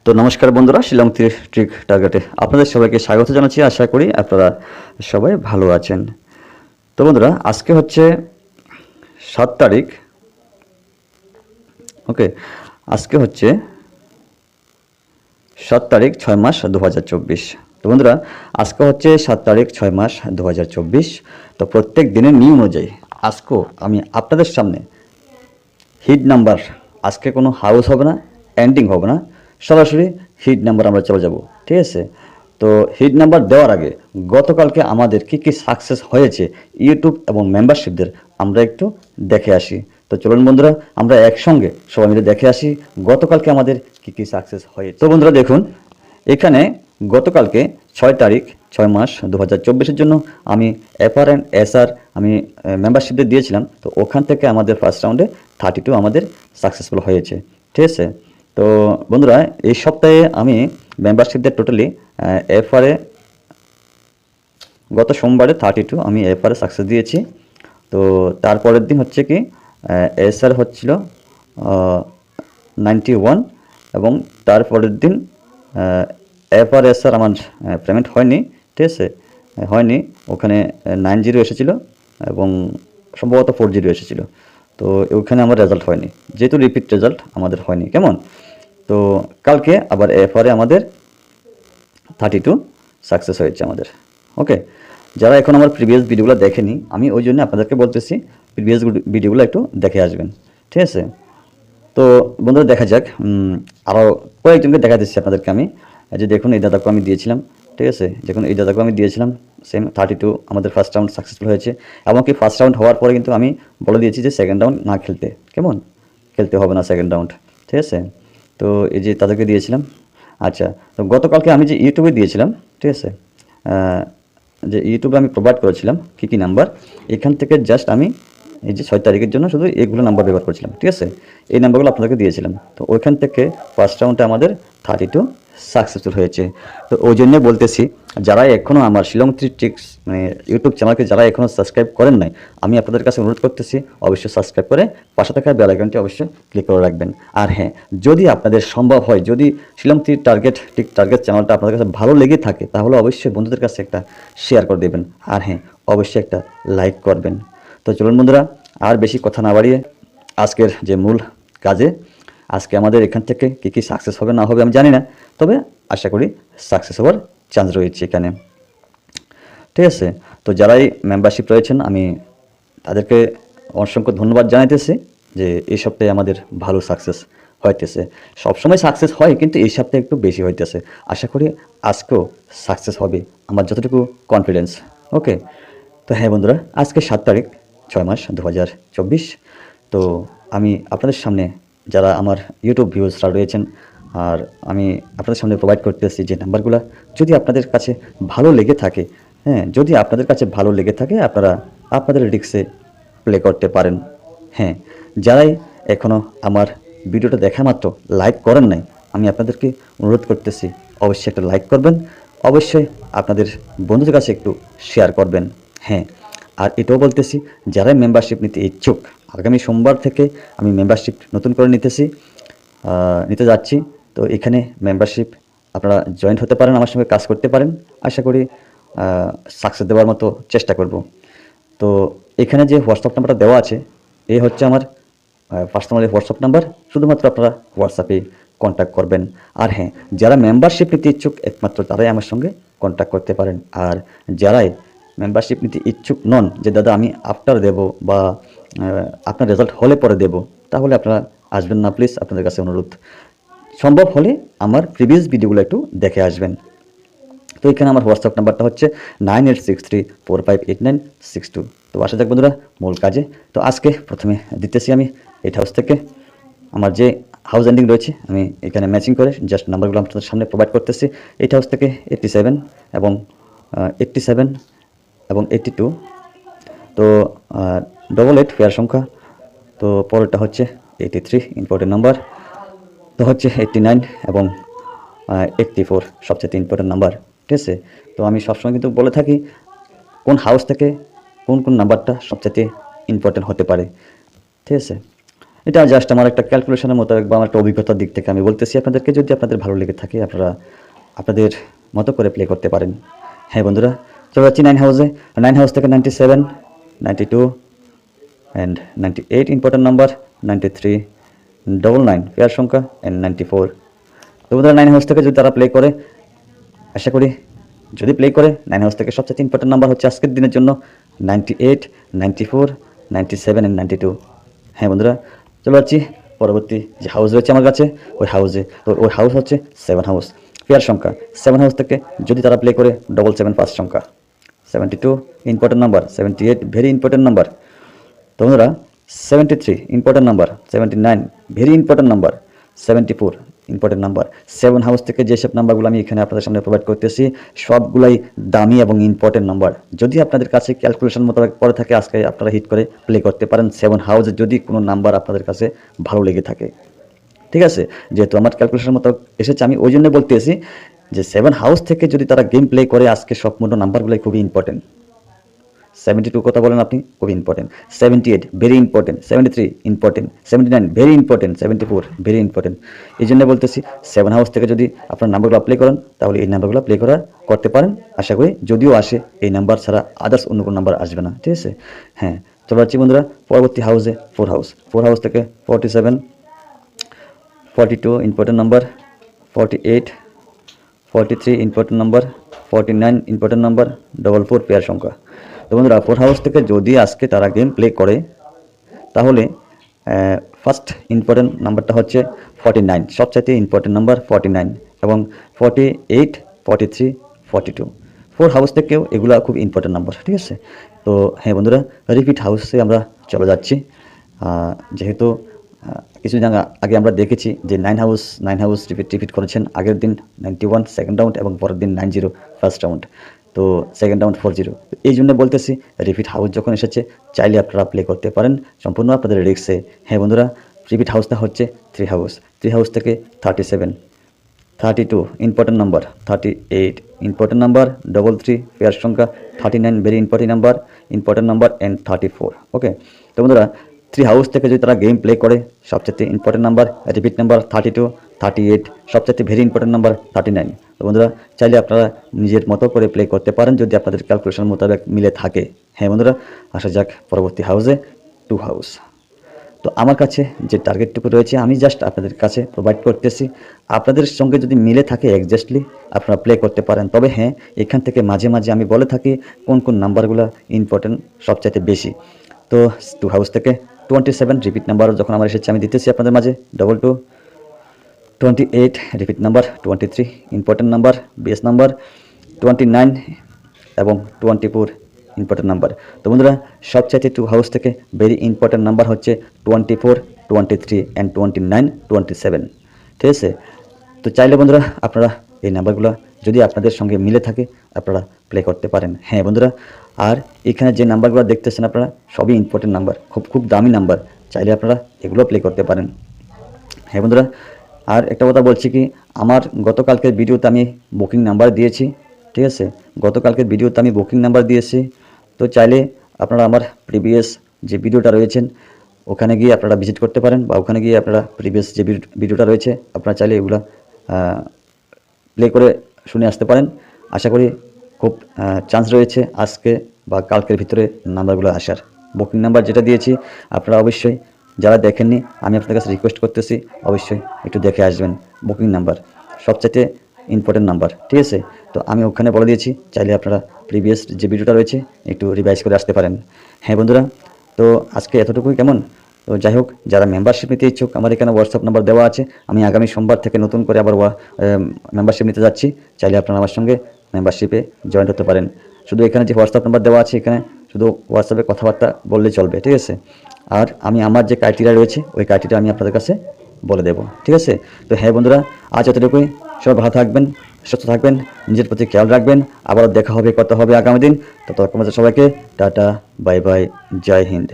তো নমস্কার বন্ধুরা, শিলং ট্রিক টার্গেটে আপনাদের সবাইকে স্বাগত জানাচ্ছি। আশা করি আপনারা সবাই ভালো আছেন। তো বন্ধুরা, আজকে হচ্ছে 7 তারিখ। ওকে, আজকে হচ্ছে 7 তারিখ 6 মাস 2024। তো বন্ধুরা, আজকে হচ্ছে 7 তারিখ 6 মাস 2024। তো প্রত্যেক দিনের নিয়ম অনুযায়ী আজকেও আমি আপনাদের সামনে হিট নাম্বার, আজকে কোনো হাউস হবে না, এন্ডিং হবে না, সরাসরি হিট নাম্বার আমরা চলে যাব। ঠিক আছে? তো হিট নাম্বার দেওয়ার আগে গতকালকে আমাদের কি কি সাকসেস হয়েছে ইউটিউব এবং মেম্বারশিপদের আমরা একটু দেখে আসি। তো চলুন বন্ধুরা, আমরা একসঙ্গে সবাই মিলে দেখে আসি গতকালকে আমাদের কি কি সাকসেস হয়েছে। তো বন্ধুরা দেখুন, এখানে গতকালকে 6 তারিখ 6 মাস 2024-এর জন্য আমি এফআর অ্যান্ড এসআর আমি মেম্বারশিপদের দিয়েছিলাম। তো ওখান থেকে আমাদের ফার্স্ট রাউন্ডে 32 আমাদের সাকসেসফুল হয়েছে। ঠিক আছে? তো বন্ধুরা, এই সপ্তাহে আমি মেম্বারশিপদের টোটালি এফআরে গত সোমবারে 32 আমি এফআরে সাকসেস দিয়েছি। তো তারপরের দিন হচ্ছে কি এসআর হচ্ছিল 91, এবং তারপরের দিন এফআর এসআর আমার পেমেন্ট হয়নি। ঠিক আছে? হয়নি, ওখানে 90 এসেছিলো এবং সম্ভবত 40 এসেছিলো। তো ওখানে আমার রেজাল্ট হয়নি, যেহেতু রিপিট রেজাল্ট আমাদের হয়নি। কেমন? তো কালকে আবার এফআরে আমাদের 32 সাকসেস হয়েছে আমাদের। ওকে, যারা এখন আমার প্রিভিয়াস ভিডিওগুলো দেখেনি, আমি ওই জন্য আপনাদেরকে বলতেছি প্রিভিয়াস ভিডিওগুলো একটু দেখে আসবেন। ঠিক আছে? তো বন্ধুরা, দেখা যাক, আরও কয়েকজনকে দেখা দিচ্ছি আপনাদেরকে আমি। যে দেখুন, এই দাদাকে আমি দিয়েছিলাম। ঠিক আছে? দেখুন, এই দাদাকে আমি দিয়েছিলাম, সেম 32 আমাদের ফার্স্ট রাউন্ড সাকসেসফুল হয়েছে। এমনকি ফার্স্ট রাউন্ড হওয়ার পরে কিন্তু আমি বলে দিয়েছি যে সেকেন্ড রাউন্ড না খেলতে। কেমন? খেলতে হবে না সেকেন্ড রাউন্ড। ঠিক আছে? তো এই যে তাদেরকে দিয়েছিলাম। আচ্ছা, তো গতকালকে আমি যে ইউটিউবে দিয়েছিলাম, ঠিক আছে, যে ইউটিউবে আমি প্রোভাইড করেছিলাম কী কী নাম্বার, এখান থেকে জাস্ট আমি এই যে 6 তারিখের জন্য শুধু এগুলো নাম্বার ব্যবহার করেছিলাম। ঠিক আছে? এই নাম্বারগুলো আপনাদেরকে দিয়েছিলাম। তো ওইখান থেকে ফার্স্ট রাউন্ডে আমাদের 32 সাকসেসফুল হয়েছে। তো ওই জন্য বলতেছি, যারা এখনও আমার শিলং ট্রিক্স মানে ইউটিউব চ্যানেলকে যারা এখনও সাবস্ক্রাইব করেন নাই, আমি আপনাদের কাছে অনুরোধ করতেছি অবশ্যই সাবস্ক্রাইব করে পাশে থাকা বেল আইকনটি অবশ্যই ক্লিক করে রাখবেন। আর হ্যাঁ, যদি আপনাদের সম্ভব হয়, যদি শিলং টার্গেট চ্যানেলটা আপনাদের কাছে ভালো লেগে থাকে, তাহলে অবশ্যই বন্ধুদের কাছে একটা শেয়ার করে দেবেন। আর হ্যাঁ, অবশ্যই একটা লাইক করবেন। তো চলুন বন্ধুরা, আর বেশি কথা না বাড়িয়ে আজকের যে মূল কাজে, আজকে আমাদের এখান থেকে কী কী সাকসেস হবে না হবে আমি জানি না, তবে আশা করি সাকসেস হওয়ার চান্স রয়েছে এখানে। ঠিক আছে? তো যারাই মেম্বারশিপ রয়েছেন, আমি তাদেরকে অসংখ্য ধন্যবাদ জানাইতেছি যে এই সপ্তাহে আমাদের ভালো সাকসেস হইতেছে। সবসময় সাকসেস হয়, কিন্তু এই সপ্তাহে একটু বেশি হইতেছে। আশা করি আজকেও সাকসেস হবে, আমার যতটুকু কনফিডেন্স। ওকে, তো হ্যাঁ বন্ধুরা, আজকে 7 তারিখ 6 মাস 2024। তো আমি আপনাদের সামনে, যারা আমার ইউটিউব ভিউয়ার্সরা রয়েছেন, আর আমি আপনাদের সামনে প্রোভাইড করতেছি যে নাম্বারগুলো, যদি আপনাদের কাছে ভালো লেগে থাকে, হ্যাঁ, যদি আপনাদের কাছে ভালো লেগে থাকে, আপনারা আপনাদের রিক্সে প্লে করতে পারেন। হ্যাঁ, যারাই এখনও আমার ভিডিওটা দেখা মাত্র লাইক করেন নাই, আমি আপনাদেরকে অনুরোধ করতেছি অবশ্যই একটা লাইক করবেন, অবশ্যই আপনাদের বন্ধুদের কাছে একটু শেয়ার করবেন। হ্যাঁ, আর এটাও বলতেছি, যারাই মেম্বারশিপ নিতে ইচ্ছুক, আগামী সোমবার থেকে আমি মেম্বারশিপ নতুন করে নিতে যাচ্ছি। তো এখানে মেম্বারশিপ আপনারা জয়েন্ট হতে পারেন, আমার সঙ্গে কাজ করতে পারেন। আশা করি সাকসেস দেওয়ার মতো চেষ্টা করব। তো এখানে যে হোয়াটসঅ্যাপ নাম্বারটা দেওয়া আছে, এই হচ্ছে আমার পার্সোনালি হোয়াটসঅ্যাপ নাম্বার। শুধুমাত্র আপনারা হোয়াটসঅ্যাপে কন্ট্যাক্ট করবেন। আর হ্যাঁ, যারা মেম্বারশিপ নিতে ইচ্ছুক, একমাত্র তারাই আমার সঙ্গে কন্ট্যাক্ট করতে পারেন। আর যারাই মেম্বারশিপ নিতে ইচ্ছুক নন, যে দাদা আমি আফটার দেব বা আপনার রেজাল্ট হলে পরে দেব, তাহলে আপনারা আসবেন না প্লিজ, আপনাদের কাছে অনুরোধ। সম্ভব হলে আমার প্রিভিয়াস ভিডিওগুলো একটু দেখে আসবেন। তো এখানে আমার হোয়াটসঅ্যাপ নাম্বারটা হচ্ছে 9863458962। তো আসা যাক বন্ধুরা মূল কাজে। তো আজকে প্রথমে দিতেছি আমি 8 হাউস থেকে আমার যে হাউস এন্ডিং রয়েছে, আমি এখানে ম্যাচিং করে জাস্ট নাম্বারগুলো আপনাদের সামনে প্রোভাইড করতেছি। 8 হাউস থেকে 87 এবং 87 এবং 82। তো 88 পেয়ার সংখ্যা। তো পরেরটা হচ্ছে 83 ইম্পর্টেন্ট নাম্বার। তো হচ্ছে 89 এবং 84 সবচেয়ে ইম্পর্টেন্ট নাম্বার। ঠিক আছে? তো আমি সবসময় কিন্তু বলে থাকি কোন হাউস থেকে কোন নাম্বারটা সবচেয়ে ইম্পর্টেন্ট হতে পারে। ঠিক আছে? এটা জাস্ট আমার একটা ক্যালকুলেশনের মতো বা আমার একটা অভিজ্ঞতার দিক থেকে আমি বলতেছি আপনাদেরকে। যদি আপনাদের ভালো লেগে থাকে আপনারা আপনাদের মতো করে প্লে করতে পারেন। হ্যাঁ বন্ধুরা, চলে যাচ্ছি 9 হাউসে। 9 হাউস থেকে 97, 92 অ্যান্ড 98 ইম্পর্টেন্ট নাম্বার, 93, 99 পেয়ার সংখ্যা অ্যান্ড 94। তো বন্ধুরা 9 হাউস থেকে যদি তারা প্লে করে, আশা করি যদি প্লে করে 9 হাউস থেকে সবচেয়ে ইম্পর্টেন্ট নাম্বার হচ্ছে আজকের দিনের জন্য 98, 94, 97 অ্যান্ড 92। হ্যাঁ বন্ধুরা, চলে যাচ্ছি পরবর্তী যে হাউস রয়েছে আমার কাছে ওই হাউসে। তো ওই হাউস হচ্ছে 7 হাউস, পেয়ার সংখ্যা। 7 হাউস থেকে যদি তারা প্লে করে 77 ফার্স্ট সংখ্যা, 72 important number, 78 very important number. তো বন্ধুরা 73 important number, 79 very important number, 74 important number. 7 house থেকে যেসব নাম্বারগুলো আমি এখানে আপনাদের সামনে প্রোভাইড করতেছি সবগুলাই দামি এবং ইম্পর্টেন্ট নাম্বার। যদি আপনাদের কাছে ক্যালকুলেশন মোতাবেক পরে থাকে আজকে আপনারা হিট করে প্লে করতে পারেন 7 হাউসে, যদি কোনো নাম্বার আপনাদের কাছে ভালো লেগে থাকে। ঠিক আছে, যেহেতু আমার ক্যালকুলেশন মতো এসেছে আমি ওই জন্য বলতেছি যে 7 হাউস থেকে যদি তারা গেম প্লে করে আজকে সব মোটো নাম্বারগুলোই খুবই ইম্পর্টেন্ট। 72 কথা বলেন আপনি, খুবই important. 78 very important, 73 important, 79 very important, 74 very important. এই জন্য বলতেছি 7 হাউস থেকে যদি আপনার নাম্বারগুলো প্লে করেন তাহলে এই নাম্বারগুলো প্লে করতে পারেন আশা করি। যদিও আসে এই নাম্বার ছাড়া আদার্স অন্য কোনো নাম্বার আসবে না। ঠিক আছে, হ্যাঁ চলে যাচ্ছি বন্ধুরা পরবর্তী হাউসে। 4 হাউস। 4 হাউস থেকে 47, 42 important number, 48, 43 important number, 49 important number, 44 pair সংখ্যা। তো বন্ধুরা 4 হাউস থেকে যদি আজকে তারা গেম প্লে করে তাহলে ফার্স্ট ইম্পর্টেন্ট নাম্বারটা হচ্ছে 49, সবচাইতে ইম্পর্টেন্ট নাম্বার 49, এবং 48, 43, 42। 4 হাউস থেকেও এগুলো খুব ইম্পর্টেন্ট নাম্বার। ঠিক আছে, তো হ্যাঁ বন্ধুরা রিপিট হাউসে আমরা চলে যাচ্ছি। যেহেতু কিছুদিন আগে আমরা দেখেছি যে 9 হাউস রিপিট করেছেন। আগের দিন 91 সেকেন্ড রাউন্ড এবং পরের দিন 90 ফার্স্ট রাউন্ড, তো সেকেন্ড রাউন্ড 40। এই জন্য বলতেছি রিপিট হাউস যখন এসেছে চাইলে আপনারা প্লে করতে পারেন সম্পূর্ণ আপনাদের রিস্কে। হ্যাঁ বন্ধুরা, রিপিট হাউসটা হচ্ছে 3 হাউস। 3 হাউস থেকে 37, 32 important number, 38 important number, 33 pair সংখ্যা, 39 ভেরি ইম্পর্টেন্ট নাম্বার অ্যান্ড 34। ওকে, তো বন্ধুরা 3 হাউস থেকে যদি তারা গেম প্লে করে সবচেয়ে ইম্পর্টেন্ট নাম্বার রিপিট নাম্বার 32, 38 সবচেয়ে ভেরি ইম্পর্টেন্ট নাম্বার 39। তো বন্ধুরা চাইলে আপনারা নিজের মতো করে প্লে করতে পারেন যদি আপনাদের ক্যালকুলেশন মোতাবেক মিলে থাকে। হ্যাঁ বন্ধুরা, আসা যাক পরবর্তী হাউসে 2 হাউস। তো আমার কাছে যে টার্গেটটুকু রয়েছে আমি জাস্ট আপনাদের কাছে প্রোভাইড করতেছি। আপনাদের সঙ্গে যদি মিলে থাকে এক্স্যাক্টলি আপনারা প্লে করতে পারেন। তবে হ্যাঁ, এখান থেকে মাঝে মাঝে আমি বলে থাকি কোন কোন নাম্বারগুলো ইম্পর্টেন্ট সবচাইতে বেশি। তো 2 হাউস থেকে 27 রিপিট নাম্বার যখন আমার এসেছে আমি দিতেছি আপনাদের মাঝে 22, 28 repeat number, 23 important number base number, 29 এবং 24 ইম্পর্টেন্ট নাম্বার। তো বন্ধুরা সবচাইতে 2 হাউস থেকে ভেরি ইম্পর্টেন্ট নাম্বার হচ্ছে 24, 23 অ্যান্ড 29, 27। ঠিক আছে, তো চাইলে বন্ধুরা আপনারা এই নাম্বারগুলো যদি আপনাদের সঙ্গে মিলে থাকে আপনারা প্লে করতে পারেন। হ্যাঁ বন্ধুরা, আর এখানে যে নাম্বারগুলো দেখতেছেন আপনারা সবই ইম্পর্টেন্ট নাম্বার, খুব দামি নাম্বার। চাইলে আপনারা এগুলো প্লে করতে পারেন। হ্যাঁ বন্ধুরা, আর একটা কথা বলছি কি, আমার গতকালকের ভিডিওতে আমি বুকিং নাম্বার দিয়েছি। ঠিক আছে, গতকালকের ভিডিওতে আমি বুকিং নাম্বার দিয়েছি। তো চাইলে আপনারা আমার প্রিভিয়াস যে ভিডিওটা রয়েছেন ওখানে গিয়ে আপনারা ভিজিট করতে পারেন, বা ওখানে গিয়ে আপনারা প্রিভিয়াস যে ভিডিওটা রয়েছে আপনারা চাইলে এগুলো প্লে করে শুনে আসতে পারেন। আশা করি খুব চান্স রয়েছে আজকে বা কালকের ভিতরে নাম্বারগুলো আসার। বুকিং নাম্বার যেটা দিয়েছি আপনারা অবশ্যই যারা দেখেননি আমি আপনাদের কাছে রিকোয়েস্ট করতেছি অবশ্যই একটু দেখে আসবেন। বুকিং নাম্বার সবচেয়ে ইম্পর্টেন্ট নাম্বার। ঠিক আছে, তো আমি ওখানে বলে দিয়েছি, চাইলে আপনারা প্রিভিয়াস যে ভিডিওটা রয়েছে একটু রিভাইজ করে আসতে পারেন। হ্যাঁ বন্ধুরা, তো আজকে এতটুকুই কেমন। তো যাই হোক, যারা মেম্বারশিপ নিতে ইচ্ছুক আমার এখানে হোয়াটসঅ্যাপ নাম্বার দেওয়া আছে। আমি আগামী সোমবার থেকে নতুন করে আবার মেম্বারশিপ নিতে যাচ্ছি। চাইলে আপনারা আমার সঙ্গে মেম্বারশিপে জয়েন হতে পারেন। শুধু এখানে যে হোয়াটসঅ্যাপ নাম্বার দেওয়া আছে এখানে শুধু হোয়াটসঅ্যাপে কথাবার্তা বললে চলবে। ঠিক আছে, আর আমি আমার যে ক্রাইটেরিয়া রয়েছে ওই ক্রাইটেরিয়া আমি আপনাদের কাছে বলে দেবো। ঠিক আছে, তো হ্যাঁ বন্ধুরা আজ এতটুকুই। সবাই ভালো থাকবেন, সুস্থ থাকবেন, নিজের প্রতি খেয়াল রাখবেন। আবারও দেখা হবে, কথা হবে আগামী দিন। ততক্ষণ সবাইকে টাটা, বাই বাই, জয় হিন্দ।